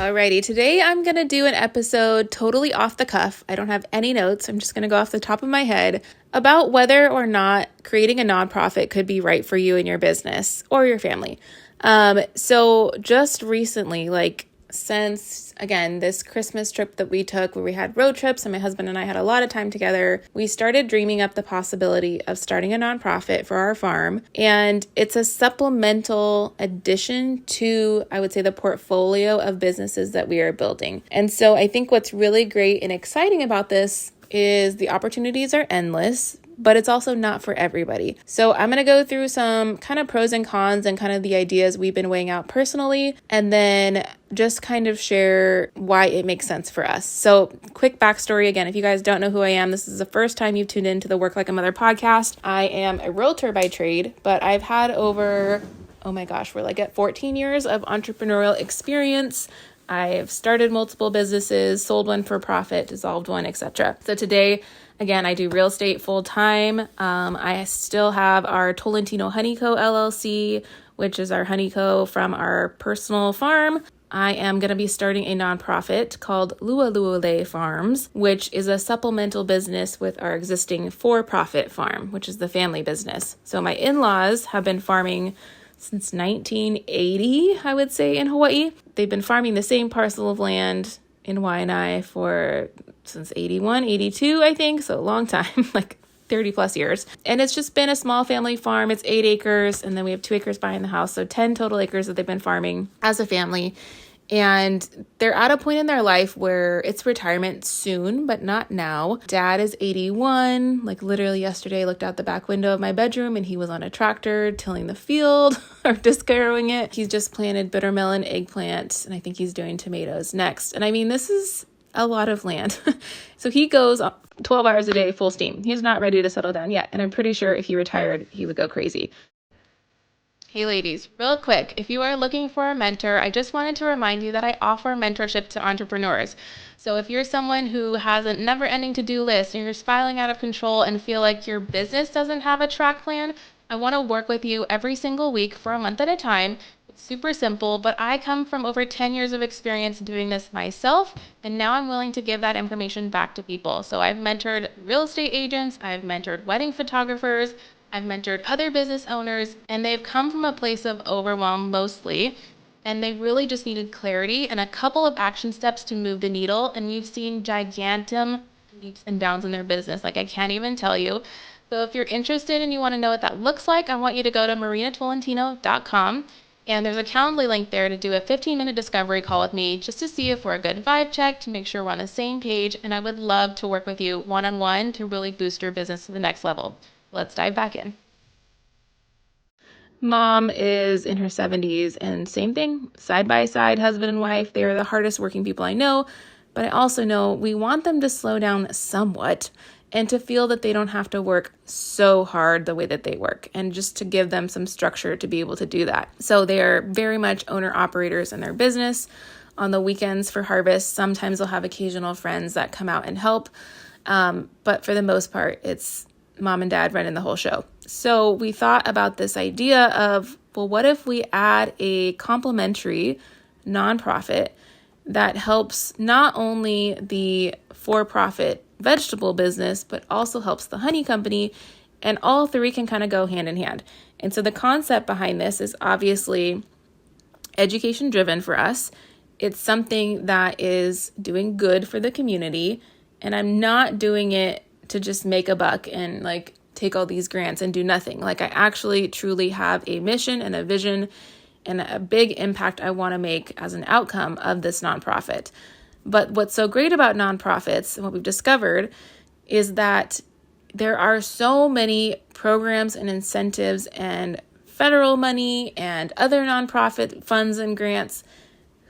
Alrighty, today I'm going to do an episode totally off the cuff. I don't have any notes. I'm just going to go off the top of my head about whether or not creating a nonprofit could be right for you and your business or your family. So just recently, since, again, this Christmas trip that we took where we had road trips and my husband and I had a lot of time together, we started dreaming up the possibility of starting a nonprofit for our farm. And it's a supplemental addition to, I would say, the portfolio of businesses that we are building. And so I think what's really great and exciting about this is the opportunities are endless, but it's also not for everybody. So I'm going to go through some kind of pros and cons and kind of the ideas we've been weighing out personally, and then just kind of share why it makes sense for us. So quick backstory again, if you guys don't know who I am, this is the first time you've tuned into the Work Like a Mother podcast. I am a realtor by trade, but I've had over, we're at 14 years of entrepreneurial experience. I've started multiple businesses, sold one for profit, dissolved one, etc. So today, again, I do real estate full time. I still have our Tolentino Honey Co. LLC, which is our honey co from our personal farm. I am going to be starting a nonprofit called Lualualei Farms, which is a supplemental business with our existing for-profit farm, which is the family business. So my in-laws have been farming since 1980, I would say, in Hawaii. They've been farming the same parcel of land in Waianae since 81, 82, I think. So a long time, 30 plus years. And it's just been a small family farm. It's 8 acres. And then we have 2 acres behind the house. So 10 total acres that they've been farming as a family. And they're at a point in their life where it's retirement soon, but not now. Dad is 81. Literally yesterday, I looked out the back window of my bedroom and he was on a tractor tilling the field or disc harrowing it. He's just planted bitter melon, eggplant, and I think he's doing tomatoes next. And I mean, this is a lot of land. So he goes 12 hours a day, full steam. He's not ready to settle down yet. And I'm pretty sure if he retired, he would go crazy. Hey ladies, real quick, if you are looking for a mentor, I just wanted to remind you that I offer mentorship to entrepreneurs. So if you're someone who has a never-ending to-do list and you're spiraling out of control and feel like your business doesn't have a track plan, I want to work with you every single week for a month at a time. It's super simple, but I come from over 10 years of experience doing this myself, and now I'm willing to give that information back to people. So I've mentored real estate agents, I've mentored wedding photographers, I've mentored other business owners, and they've come from a place of overwhelm mostly, and they really just needed clarity and a couple of action steps to move the needle, and we've seen gigantic leaps and bounds in their business, I can't even tell you. So if you're interested and you want to know what that looks like, I want you to go to marinatolentino.com, and there's a Calendly link there to do a 15-minute discovery call with me just to see if we're a good vibe check, to make sure we're on the same page, and I would love to work with you one-on-one to really boost your business to the next level. Let's dive back in. Mom is in her 70s and same thing, side by side, husband and wife. They are the hardest working people I know, but I also know we want them to slow down somewhat and to feel that they don't have to work so hard the way that they work, and just to give them some structure to be able to do that. So they are very much owner operators in their business. On the weekends for harvest, sometimes they'll have occasional friends that come out and help. But for the most part, it's mom and dad running the whole show. So we thought about this idea of, well, what if we add a complementary nonprofit that helps not only the for-profit vegetable business, but also helps the honey company, and all three can kind of go hand in hand. And so the concept behind this is obviously education driven for us. It's something that is doing good for the community, and I'm not doing it to just make a buck and take all these grants and do nothing. I actually truly have a mission and a vision and a big impact I want to make as an outcome of this nonprofit. But what's so great about nonprofits and what we've discovered is that there are so many programs and incentives and federal money and other nonprofit funds and grants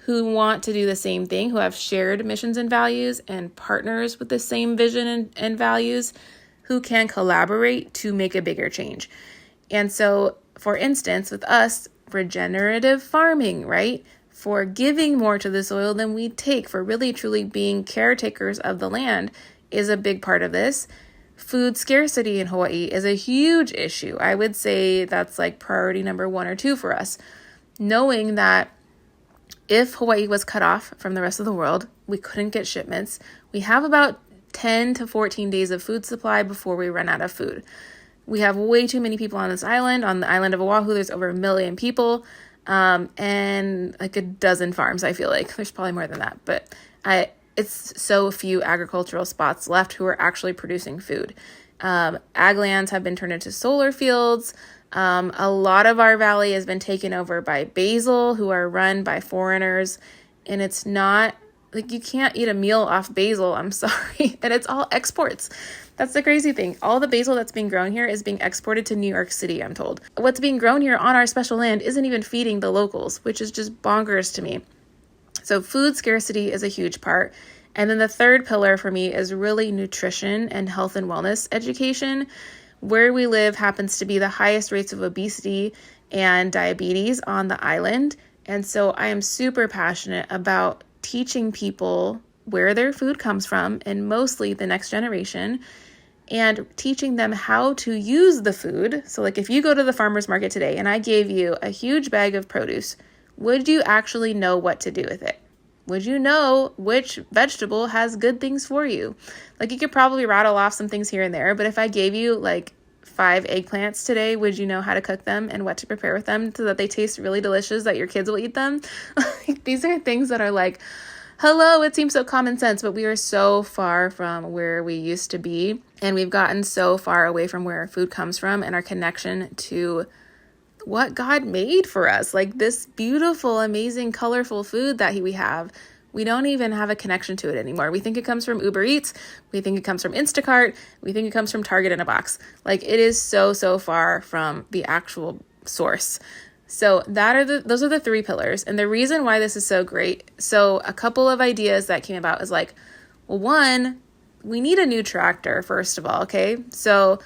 who want to do the same thing, who have shared missions and values and partners with the same vision and values, who can collaborate to make a bigger change. And so, for instance, with us, regenerative farming, right? For giving more to the soil than we take, for really truly being caretakers of the land is a big part of this. Food scarcity in Hawaii is a huge issue. I would say that's priority number 1 or 2 for us. Knowing that if Hawaii was cut off from the rest of the world, we couldn't get shipments. We have about 10 to 14 days of food supply before we run out of food. We have way too many people on this island. On the island of Oahu, there's over 1 million people, and like a dozen farms, I feel like. There's probably more than that, but it's so few agricultural spots left who are actually producing food. Ag lands have been turned into solar fields. A lot of our valley has been taken over by basil, who are run by foreigners, and it's not like you can't eat a meal off basil. I'm sorry. And it's all exports. That's the crazy thing. All the basil that's being grown here is being exported to New York City, I'm told. What's being grown here on our special land isn't even feeding the locals, which is just bonkers to me. So food scarcity is a huge part. And then the third pillar for me is really nutrition and health and wellness education. Where we live happens to be the highest rates of obesity and diabetes on the island. And so I am super passionate about teaching people where their food comes from, and mostly the next generation, and teaching them how to use the food. So like if you go to the farmer's market today and I gave you a huge bag of produce, would you actually know what to do with it? Would you know which vegetable has good things for you? Like you could probably rattle off some things here and there, but if I gave you like 5 eggplants today, would you know how to cook them and what to prepare with them so that they taste really delicious, that your kids will eat them? These are things that are like, hello, it seems so common sense, but we are so far from where we used to be. And we've gotten so far away from where our food comes from and our connection to what God made for us. Like this beautiful, amazing, colorful food that we have. We don't even have a connection to it anymore. We think it comes from Uber Eats. We think it comes from Instacart. We think it comes from Target in a box. Like it is so far from the actual source. So those are the 3 pillars. And the reason why this is so great. So a couple of ideas that came about is like, well, one, we need a new tractor, first of all. Okay. So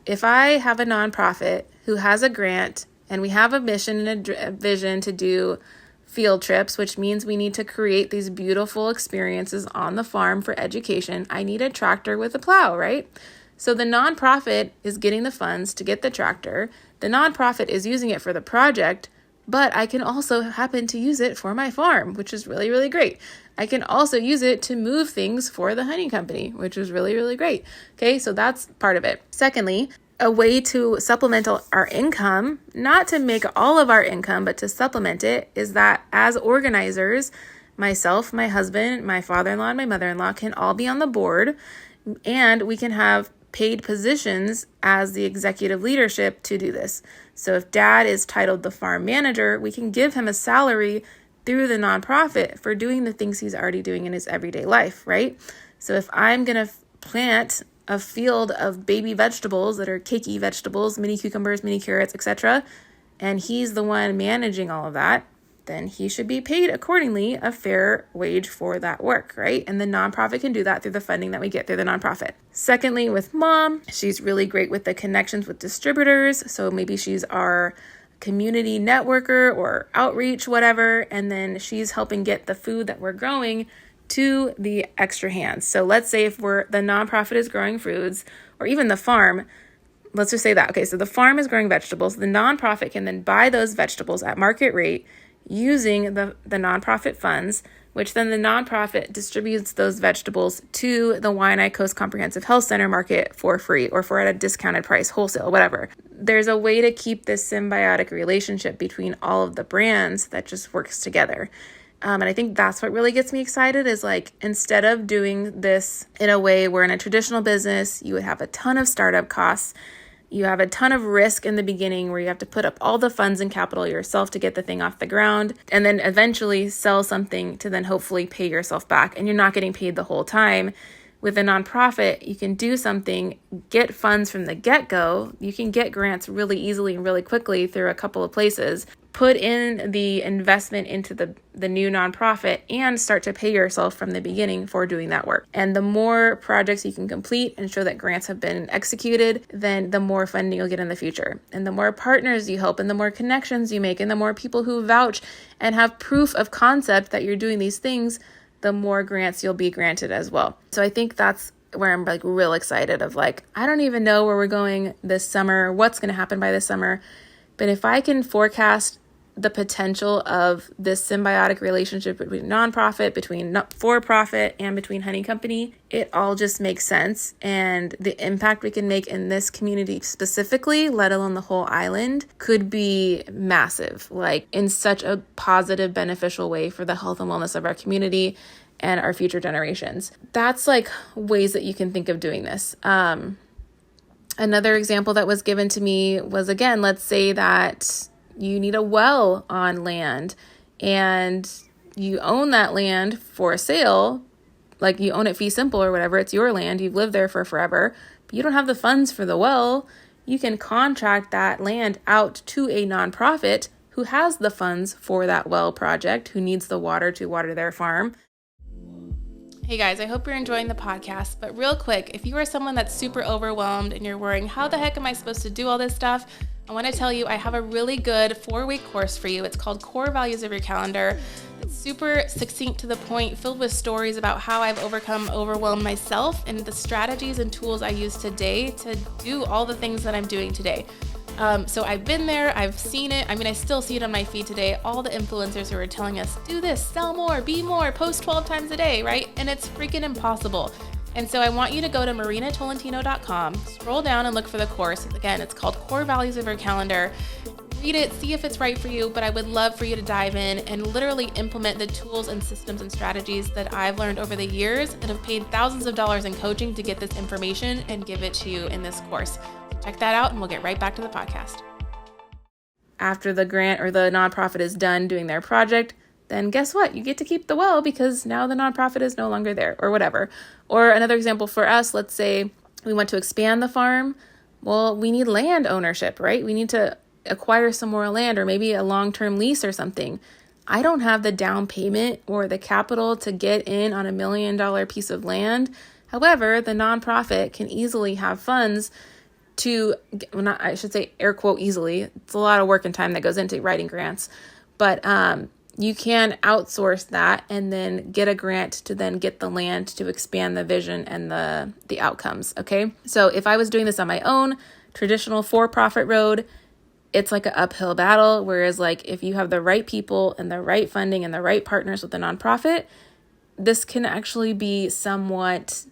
if I have a nonprofit who has a grant and we have a mission and a vision to do field trips, which means we need to create these beautiful experiences on the farm for education, I need a tractor with a plow, right? So the nonprofit is getting the funds to get the tractor. The nonprofit is using it for the project, but I can also happen to use it for my farm, which is really, really great. I can also use it to move things for the honey company, which is really, really great. Okay, so that's part of it. Secondly, a way to supplement our income, not to make all of our income, but to supplement it, is that as organizers, myself, my husband, my father-in-law, and my mother-in-law can all be on the board, and we can have paid positions as the executive leadership to do this. So if dad is titled the farm manager, we can give him a salary through the nonprofit for doing the things he's already doing in his everyday life, right? So if I'm going to plant a field of baby vegetables that are cakey vegetables, mini cucumbers, mini carrots, etc., and he's the one managing all of that, then he should be paid accordingly a fair wage for that work, right? And the nonprofit can do that through the funding that we get through the nonprofit. Secondly, with mom, she's really great with the connections with distributors. So maybe she's our community networker or outreach, whatever, and then she's helping get the food that we're growing to the extra hands. So let's say if the nonprofit is growing foods, or even the farm, let's just say that. Okay, so the farm is growing vegetables. The nonprofit can then buy those vegetables at market rate using the nonprofit funds, which then the nonprofit distributes those vegetables to the Waianae Coast Comprehensive Health Center market for free or for at a discounted price, wholesale, whatever. There's a way to keep this symbiotic relationship between all of the brands that just works together. And I think that's what really gets me excited is like, instead of doing this in a way where in a traditional business, you would have a ton of startup costs, you have a ton of risk in the beginning where you have to put up all the funds and capital yourself to get the thing off the ground, and then eventually sell something to then hopefully pay yourself back. And you're not getting paid the whole time. With a nonprofit, you can do something, get funds from the get-go. You can get grants really easily and really quickly through a couple of places, put in the investment into the new nonprofit, and start to pay yourself from the beginning for doing that work. And the more projects you can complete and show that grants have been executed, then the more funding you'll get in the future. And the more partners you help, and the more connections you make, and the more people who vouch and have proof of concept that you're doing these things, the more grants you'll be granted as well. So I think that's where I'm like real excited of like, I don't even know where we're going this summer, what's going to happen by this summer. But if I can forecast the potential of this symbiotic relationship between nonprofit, between for-profit, and between Honey Company, it all just makes sense. And the impact we can make in this community specifically, let alone the whole island, could be massive, like in such a positive, beneficial way for the health and wellness of our community and our future generations. That's like ways that you can think of doing this. Another example that was given to me was, again, let's say that you need a well on land and you own that land for sale, like you own it fee simple or whatever, it's your land, you've lived there for forever, but you don't have the funds for the well. You can contract that land out to a nonprofit who has the funds for that well project, who needs the water to water their farm. Hey guys, I hope you're enjoying the podcast, but real quick, if you are someone that's super overwhelmed and you're worrying, how the heck am I supposed to do all this stuff? I want to tell you, I have a really good 4-week course for you. It's called Core Values of Your Calendar. It's super succinct to the point, filled with stories about how I've overcome overwhelm myself and the strategies and tools I use today to do all the things that I'm doing today. So I've been there, I've seen it. I mean, I still see it on my feed today. All the influencers who are telling us, do this, sell more, be more, post 12 times a day, right? And it's freaking impossible. And so I want you to go to marinatolentino.com, scroll down and look for the course. Again, it's called Core Values of Your Calendar. Read it, see if it's right for you, but I would love for you to dive in and literally implement the tools and systems and strategies that I've learned over the years and have paid thousands of dollars in coaching to get this information and give it to you in this course. Check that out and we'll get right back to the podcast. After the grant or the nonprofit is done doing their project, then guess what? You get to keep the well because now the nonprofit is no longer there or whatever. Or another example for us, let's say we want to expand the farm. Well, we need land ownership, right? We need to acquire some more land or maybe a long-term lease or something. I don't have the down payment or the capital to get in on $1 million piece of land. However, the nonprofit can easily have funds to, well, not, I should say air quote easily. It's a lot of work and time that goes into writing grants, but you can outsource that and then get a grant to then get the land to expand the vision and the outcomes. Okay. So if I was doing this on my own, traditional for-profit road, it's like an uphill battle. Whereas like if you have the right people and the right funding and the right partners with the nonprofit, this can actually be somewhat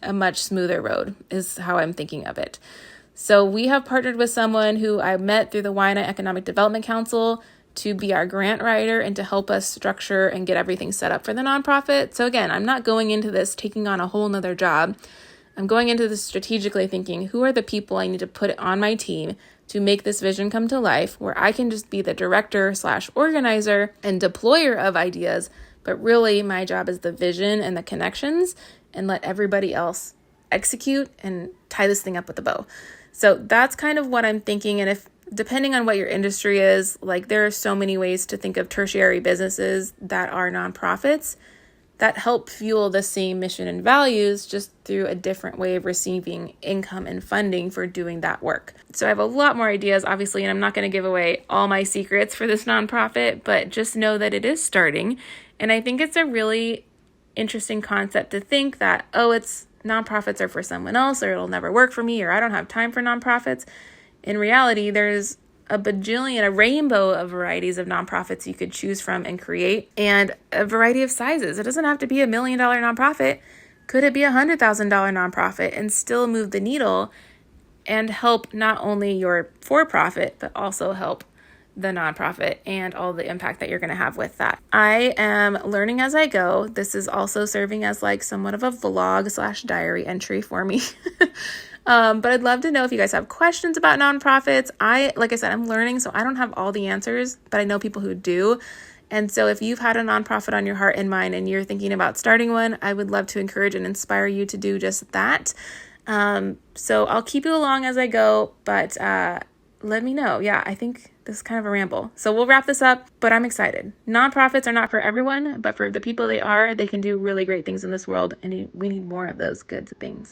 a much smoother road is how I'm thinking of it. So we have partnered with someone who I met through the Waianae Economic Development Council to be our grant writer and to help us structure and get everything set up for the nonprofit. So again, I'm not going into this taking on a whole nother job. I'm going into this strategically thinking, who are the people I need to put on my team to make this vision come to life, where I can just be the director/organizer and deployer of ideas, but really my job is the vision and the connections, and let everybody else execute and tie this thing up with a bow. So that's kind of what I'm thinking. And if, depending on what your industry is, like there are so many ways to think of tertiary businesses that are nonprofits that help fuel the same mission and values, just through a different way of receiving income and funding for doing that work. So I have a lot more ideas, obviously, and I'm not going to give away all my secrets for this nonprofit, but just know that it is starting. And I think it's a really interesting concept to think that, oh, it's nonprofits are for someone else, or it'll never work for me, or I don't have time for nonprofits. In reality, there's a rainbow of varieties of nonprofits you could choose from and create, and a variety of sizes. It doesn't have to be $1 million nonprofit. Could it be $100,000 nonprofit and still move the needle and help not only your for-profit, but also help the nonprofit and all the impact that you're going to have with that. I am learning as I go. This is also serving as like somewhat of a vlog/diary entry for me. But I'd love to know if you guys have questions about nonprofits. Like I said, I'm learning, so I don't have all the answers, but I know people who do. And so if you've had a nonprofit on your heart and mind and you're thinking about starting one, I would love to encourage and inspire you to do just that. So I'll keep you along as I go, but let me know. Yeah, I think this is kind of a ramble. So we'll wrap this up, but I'm excited. Nonprofits are not for everyone, but for the people they are, they can do really great things in this world, and we need more of those good things.